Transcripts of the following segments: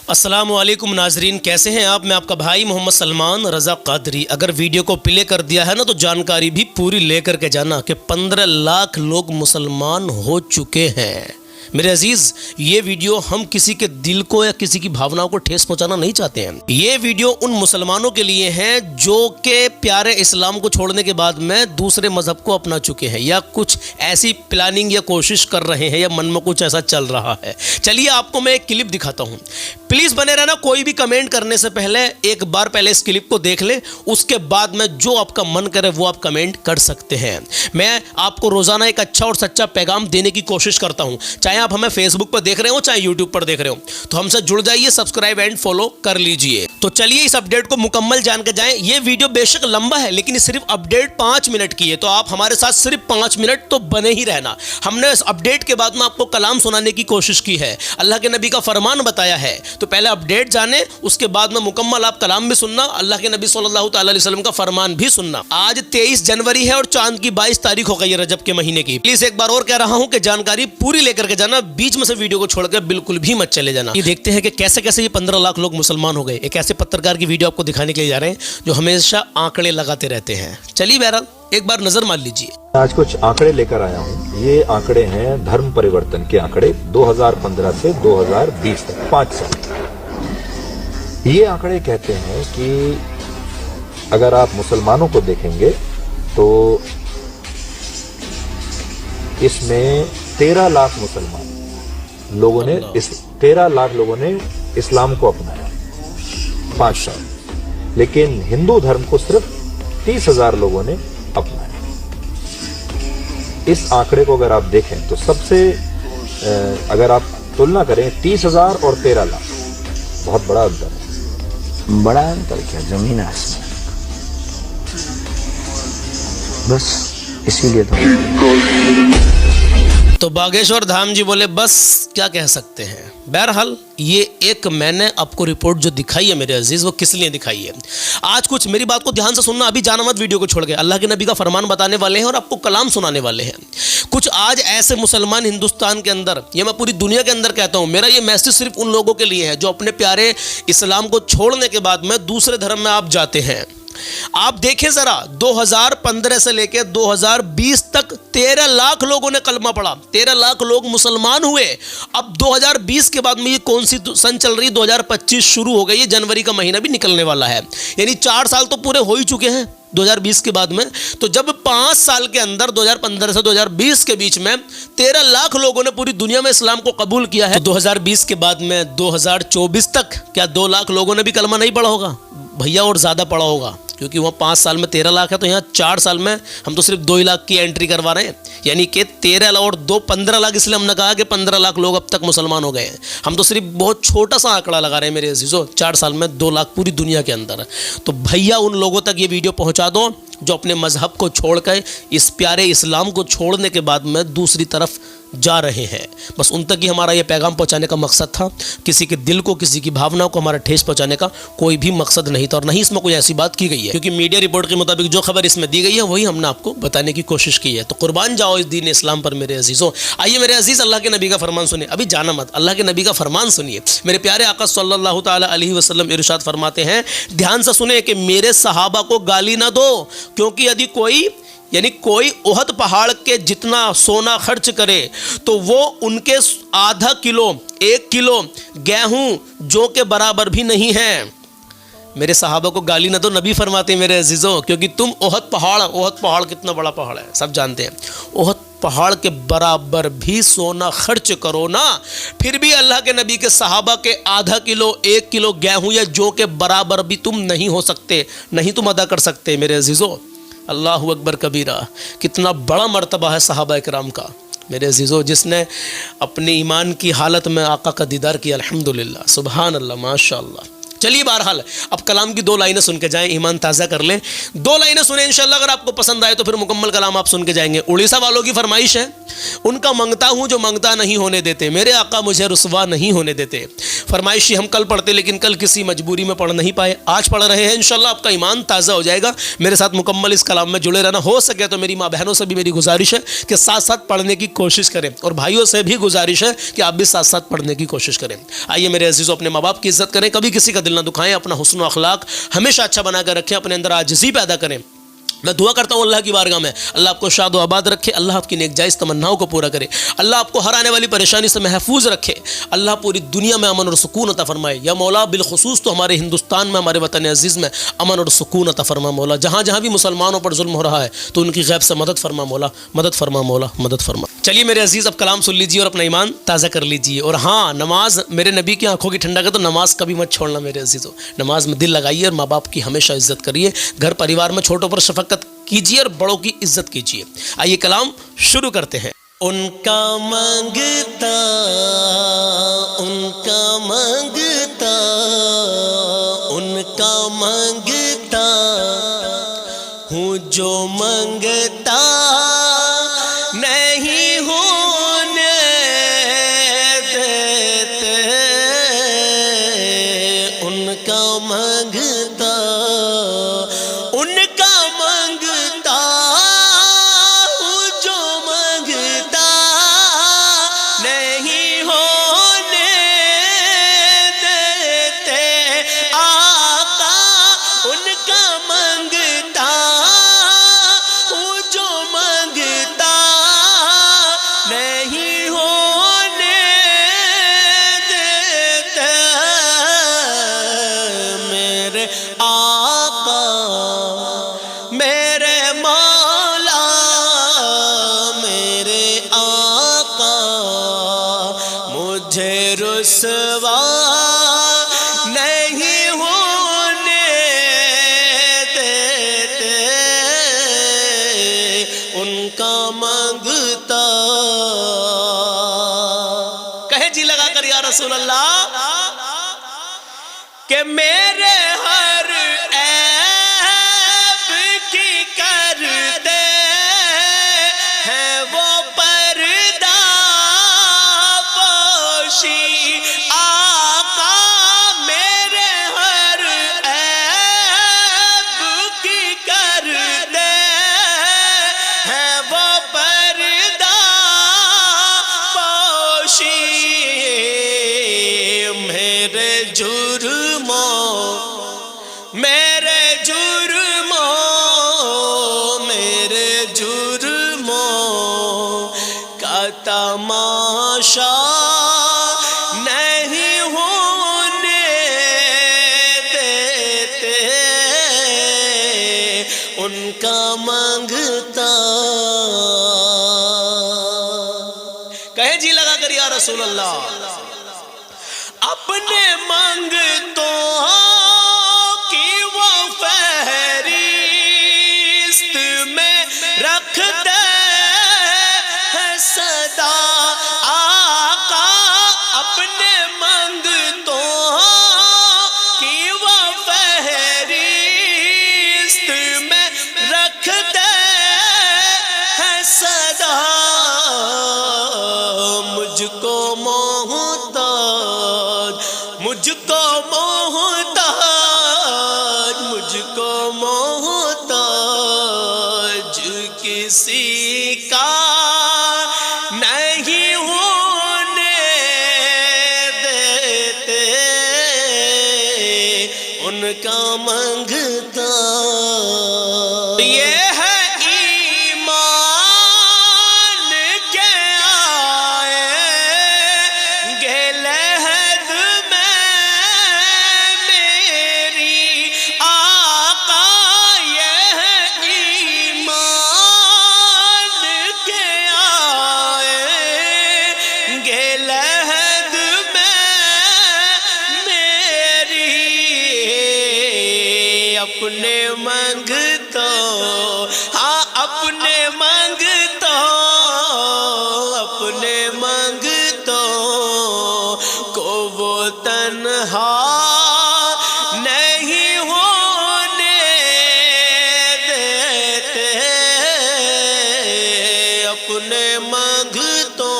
السلام علیکم ناظرین، کیسے ہیں آپ؟ میں آپ کا بھائی محمد سلمان رضا قادری۔ اگر ویڈیو کو پلے کر دیا ہے نا تو جانکاری بھی پوری لے کر کے جانا کہ 15 لاکھ لوگ مسلمان ہو چکے ہیں۔ میرے عزیز، یہ ویڈیو ہم کسی کے دل کو یا کسی کی بھاوناؤں کو ٹھیس پہنچانا نہیں چاہتے ہیں۔ یہ ویڈیو ان مسلمانوں کے لیے ہیں جو کہ پیارے اسلام کو چھوڑنے کے بعد میں دوسرے مذہب کو اپنا چکے ہیں، یا کچھ ایسی پلاننگ یا کوشش کر رہے ہیں، یا من میں کچھ ایسا چل رہا ہے۔ چلیے آپ کو میں ایک کلپ دکھاتا ہوں، پلیز بنے رہنا۔ کوئی بھی کمنٹ کرنے سے پہلے ایک بار پہلے اس کلپ کو دیکھ لیں، اس کے بعد میں جو آپ کا من کرے وہ آپ کمنٹ کر سکتے ہیں۔ میں آپ کو روزانہ ایک اچھا اور سچا پیغام دینے کی کوشش کرتا ہوں، چاہے آپ ہمیں فیس بک پر دیکھ رہے ہو چاہے یوٹیوب پر دیکھ رہے ہو، تو ہم سے جڑ جائیے، سبسکرائب اینڈ فالو کر لیجئے۔ تو چلیے اس اپڈیٹ کو مکمل جان کے جائیں۔ یہ ویڈیو بے شک لمبا ہے لیکن صرف اپڈیٹ 5 منٹ کی ہے، تو آپ ہمارے ساتھ صرف 5 منٹ تو بنے ہی رہنا۔ ہم نے اس اپڈیٹ کے بعد میں آپ کو کلام سنانے کی کوشش کی ہے، اللہ کے نبی کا فرمان بتایا ہے، تو پہلے اپڈیٹ جانیں، اس کے بعد میں مکمل آپ کلام بھی سننا، اللہ کے نبی صلی اللہ تعالی علیہ وسلم کا فرمان بھی سننا۔ آج 23 جنوری ہے اور چاند کی 22 تاریخ ہو گئی ہے رجب کے مہینے کی۔ پلیز ایک بار اور کہہ رہا ہوں کہ جانکاری پوری لے کر کے جانا، بیچ میں سے ویڈیو کو چھوڑ کے بالکل بھی مت چلے جانا۔ یہ دیکھتے ہیں کہ کیسے کیسے یہ 15 لاکھ لوگ مسلمان ہو گئے۔ ایک ایسے پترکار کی ویڈیو آپ کو دکھانے کے لیے جا رہے ہیں جو ہمیشہ آنکڑے لگاتے رہتے ہیں۔ چلیے بہرحال ایک بار نظر مار لیجیے۔ آج کچھ آنکڑے لے کر آیا ہوں۔ یہ آنکڑے ہیں دھرم پریورتن کے آنکڑے 2015 سے 2020 تک، 5 سال۔ یہ آنکڑے کہتے ہیں کہ اگر آپ مسلمانوں کو دیکھیں گے تو اس میں 13 لاکھ مسلمان لوگوں نے 13 لاکھ لوگوں نے اسلام کو اپنایا 5 سال، لیکن ہندو دھرم کو صرف 30,000 لوگوں نے اپنایا۔ اس آنکڑے کو اگر آپ دیکھیں تو سب سے اگر آپ تلنا کریں 30,000 اور 13 لاکھ، بہت بڑا انتر ہے۔ بڑا انتر کیا، زمین آسمان، بس اسی لیے تو باگیشور دھام جی بولے بس کیا کہہ سکتے ہیں۔ بہرحال یہ ایک میں نے آپ کو رپورٹ جو دکھائی ہے میرے عزیز، وہ کس لیے دکھائی ہے؟ آج کچھ میری بات کو دھیان سے سننا، ابھی جانا مت ویڈیو کو چھوڑ کے، اللہ کے نبی کا فرمان بتانے والے ہیں اور آپ کو کلام سنانے والے ہیں۔ کچھ آج ایسے مسلمان ہندوستان کے اندر، یہ میں پوری دنیا کے اندر کہتا ہوں، میرا یہ میسج صرف ان لوگوں کے لیے ہے جو اپنے پیارے اسلام کو چھوڑنے کے بعد میں دوسرے دھرم میں آپ جاتے ہیں۔ آپ دیکھیں ذرا، 2015 سے لے کے 2020 تک 13 لاکھ لوگوں نے کلمہ پڑھا، 13 لاکھ لوگ مسلمان ہوئے۔ اب 2020 کے بعد میں یہ کون سی سن چل رہی؟ 2025 شروع ہو گئی ہے، جنوری کا مہینہ بھی نکلنے والا ہے، یعنی 4 سال تو پورے ہو ہی چکے ہیں 2020 کے بعد میں۔ تو جب 5 سال کے اندر 2015 سے 2020 کے بیچ میں 13 لاکھ لوگوں نے پوری دنیا میں اسلام کو قبول کیا ہے، تو 2020 کے بعد میں 2024 تک کیا 2 لاکھ لوگوں نے بھی کلمہ نہیں پڑھا ہوگا بھیا؟ اور زیادہ پڑھا ہوگا، کیونکہ وہاں 5 سال میں 13 لاکھ ہے، تو یہاں 4 سال میں ہم تو صرف 2 لاکھ کی انٹری کروا رہے ہیں، یعنی کہ 13 اور 2 15 لاکھ، اس لیے ہم نے کہا کہ 15 لاکھ لوگ اب تک مسلمان ہو گئے ہیں۔ ہم تو صرف بہت چھوٹا سا آنکڑا لگا رہے ہیں میرے عزیزو، 4 سال میں 2 لاکھ پوری دنیا کے اندر۔ تو بھیا ان لوگوں تک یہ ویڈیو پہنچا دو جو اپنے مذہب کو چھوڑ کر، اس پیارے اسلام کو چھوڑنے کے بعد میں دوسری طرف جا رہے ہیں۔ بس ان تک ہی ہمارا یہ پیغام پہنچانے کا مقصد تھا، کسی کے دل کو، کسی کی بھاوناؤں کو ہمارا ٹھیس پہنچانے کا کوئی بھی مقصد نہیں تھا، اور نہیں اس میں کوئی ایسی بات کی گئی ہے، کیونکہ میڈیا رپورٹ کے مطابق جو خبر اس میں دی گئی ہے وہی ہم نے آپ کو بتانے کی کوشش کی ہے۔ تو قربان جاؤ اس دین اسلام پر میرے عزیزوں۔ آئیے میرے عزیز اللہ کے نبی کا فرمان سنیے، ابھی جانا مت، اللہ کے نبی کا فرمان سنیے۔ میرے پیارے آقا صلی اللہ تعالی علیہ وسلم ارشاد فرماتے ہیں، دھیان سے سنیں، کہ میرے صحابہ کو گالی نہ دو، کیونکہ یدی کوئی احد پہاڑ کے جتنا سونا خرچ کرے تو وہ ان کے آدھا کلو 1 کلو گیہوں جو کے برابر بھی نہیں ہے۔ میرے صحابہ کو گالی نہ دو، نبی فرماتے ہیں میرے عزیزوں، کیونکہ تم احد پہاڑ کتنا بڑا پہاڑ ہے سب جانتے ہیں، احد پہاڑ کے برابر بھی سونا خرچ کرو نا، پھر بھی اللہ کے نبی کے صحابہ کے آدھا کلو 1 کلو گیہوں یا جو کے برابر بھی تم نہیں ہو سکتے، نہیں تم ادا کر سکتے میرے عزیزوں۔ اللہ اکبر کبیرہ، کتنا بڑا مرتبہ ہے صحابہ اکرام کا میرے عزیزوں، جس نے اپنے ایمان کی حالت میں آقا کا دیدار کیا، الحمدللہ، سبحان اللہ، ماشاء اللہ۔ چلیے بہرحال اب کلام کی 2 لائنیں سن کے جائیں, ایمان تازہ کر لیں. 2 لائنیں سنیں انشاءاللہ, اگر آپ کو پسند آئے تو پھر مکمل کلام آپ سن کے جائیں گے. اڑیسہ والوں کی فرمائش ہے, ان کا منگتا ہوں جو منگتا نہیں ہونے دیتے, میرے آقا مجھے رسوا نہیں ہونے دیتے. فرمائشی ہم کل پڑھتے لیکن کل کسی مجبوری میں پڑھ نہیں پائے, آج پڑھ رہے ہیں. انشاءاللہ آپ کا ایمان تازہ ہو جائے گا. میرے ساتھ مکمل اس کلام میں جڑے رہنا. ہو سکے تو میری ماں بہنوں سے بھی میری گزارش ہے کہ ساتھ ساتھ پڑھنے کی کوشش کریں, اور بھائیوں سے بھی گزارش ہے کہ آپ بھی ساتھ ساتھ پڑھنے کی کوشش کریں. آئیے میرے عزیزوں, اپنے ماں باپ کی عزت کریں, کبھی کسی کا دل نہ دکھائیں, اپنا حسن و اخلاق ہمیشہ اچھا بنا کر رکھیں, اپنے اندر عاجزی پیدا کریں. میں دعا کرتا ہوں اللہ کی بارگاہ میں, اللہ آپ کو شاد و آباد رکھے, اللہ آپ کی نیک جائز تمناؤں کو پورا کرے, اللہ آپ کو ہر آنے والی پریشانی سے محفوظ رکھے, اللہ پوری دنیا میں امن اور سکون عطا فرمائے. یا مولا بالخصوص تو ہمارے ہندوستان میں, ہمارے وطن عزیز میں امن اور سکون عطا فرما مولا. جہاں جہاں بھی مسلمانوں پر ظلم ہو رہا ہے تو ان کی غیب سے مدد فرما مولا, مدد فرما مولا, مدد فرما. چلیے میرے عزیز, اب کلام سن لیجیے اور اپنا ایمان تازہ کر لیجیے. اور ہاں, نماز میرے نبی کی آنکھوں کی ٹھنڈک ہے, تو نماز کبھی مت چھوڑنا میرے عزیزوں. نماز میں دل لگائیے اور ماں باپ کی ہمیشہ عزت کریے. گھر پریوار میں چھوٹوں پر شفقت کیجیے اور بڑوں کی عزت کیجیے. آئیے کلام شروع کرتے ہیں. ان کا مانگتا, ان کا مانگتا, ان کا مانگتا ہوں جو مانگتا نہیں ہونے دیتے. ان کا مانگتا, ان کا مانگتا ہوں جو مانگتا نہیں ہونے دیتے. آقا ان کا مانگتا ہوں جو مانگتا نہیں ہونے دیتے. میرے آقا, میرے مولا, میرے آقا مجھے رسوا نہیں ہونے دیتے. ان کا مانگتا, کہے جی لگا کر یا رسول اللہ کہ میرے ہر عیب کی کرتے ہیں وہ پردہ پوشی. آقا میرے ہر عیب کی کرتے ہیں وہ پردہ پوشی. میرے جرموں, میرے جرموں, میرے جرموں کا تماشا نہیں ہونے دیتے. ان کا مانگتا, کہے جی لگا کر یا رسول اللہ اپنے مانگتوں کی وہ فہرست میں رکھتے ہیں صدا. آقا اپنے مانگتوں کی وہ فہرست میں رکھتے ہیں صدا. مجھ کو مجھ کو محتاج, مجھ کو محتاج کسی کا نہیں ہونے دیتے. ان کا مانگتا, یہ ہے اپنے مانگتا, ہاں اپنے مانگتا, اپنے مانگتا کو وہ تنہا نہیں ہونے دیتے، اپنے مانگتوں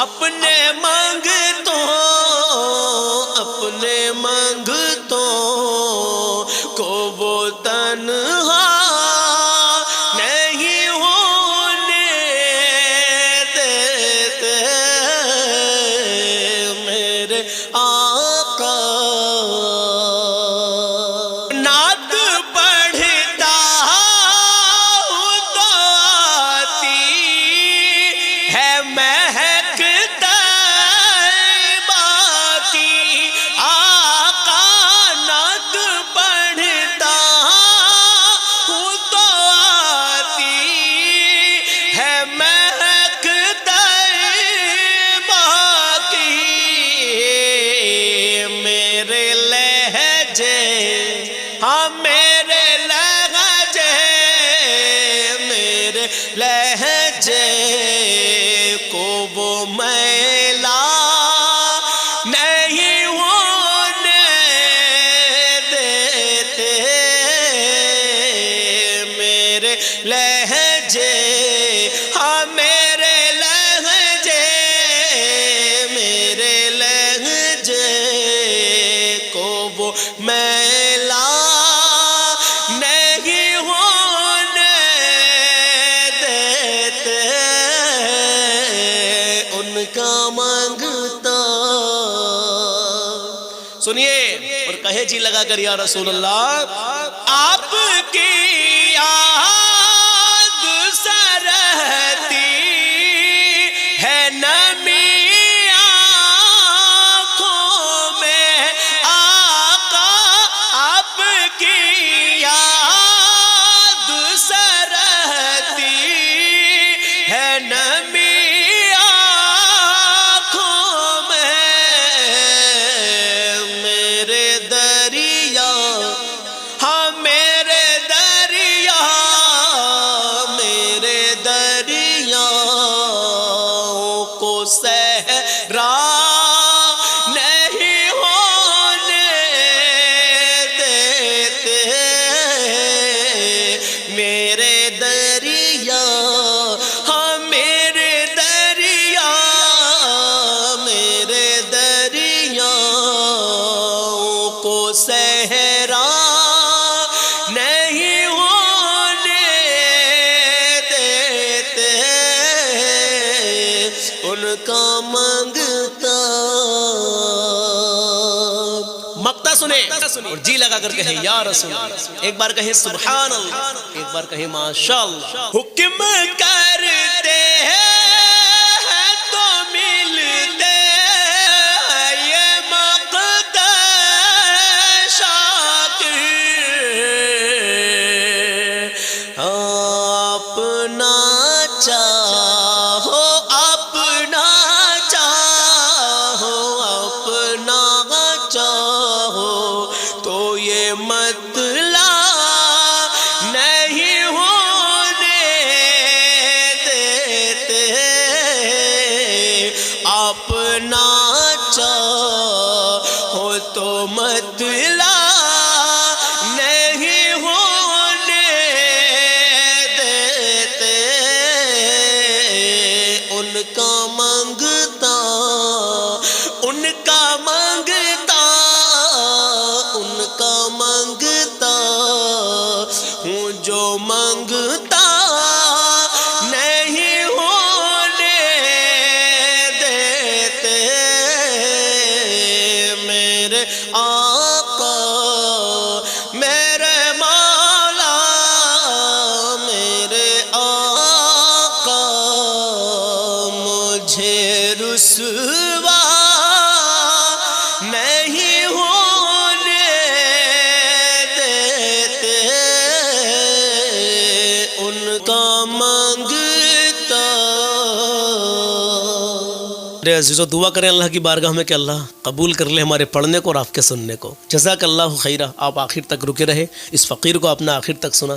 اپنے مانگتوں اپنے مانگتوں کو وہ تنہا نہیں ہونے دیتے، میرے آقا نعت پڑھتا ہوں تو آتی ہے مہک طیبہ کی، آقا نعت پڑھتا ہوں تو آتی ہے مہک طیبہ کی، میرے لہجے ہاں میرے لہجے میرے لہجے کو وہ میلا نہیں ہونے دیتے، میرے لہجے ہاں میرے لہجے میرے لہجے کو وہ میلا نہیں ہونے دیتے، ان کا مانگتا سنیے اور کہے جی لگا کر یا رسول اللہ، آپ کی یاد سرہتی ہے نمی آنکھوں میں، آقا آپ کی یاد سرہتی ہے نمی آنکھوں میں، میرے دریا ہاں میرے دریا میرے دریاؤں کو صحرا نہیں ہونے دیتے، میرے دریا ہاں میرے دریا میرے دریاؤں کو صحرا نہیں ہونے دیتے، ان کا مانگتا مقتا سنے اور جی لگا کر کہیں یا رسول اللہ، ایک بار کہیں سبحان اللہ، ایک بار کہیں ماشاءاللہ، حکم کرتے ہیں تو ملتے ہیں یہ مقتا شاکر، اپنا چاہو اپنا چاہو اپنا چاہو تو یہ مطلع نہیں ہونے دیتے، اپنا چاہو تو مطلع نہیں ہونے دیتے، ان کا مانگتا ان کا مانگتا ان کا مانگتا ہوں جو مانگتا نہیں ہونے دیتے، میرے آقا میرے مولا میرے آقا مجھے رسوا نہیں ہونے دیتے، ان کا مانگتا۔ میرے عزیزو دعا کریں اللہ کی بارگاہ میں کہ اللہ قبول کر لے ہمارے پڑھنے کو اور آپ کے سننے کو۔ جزاک اللہ خیرہ، آپ آخر تک رکے رہے، اس فقیر کو اپنا آخر تک سنا۔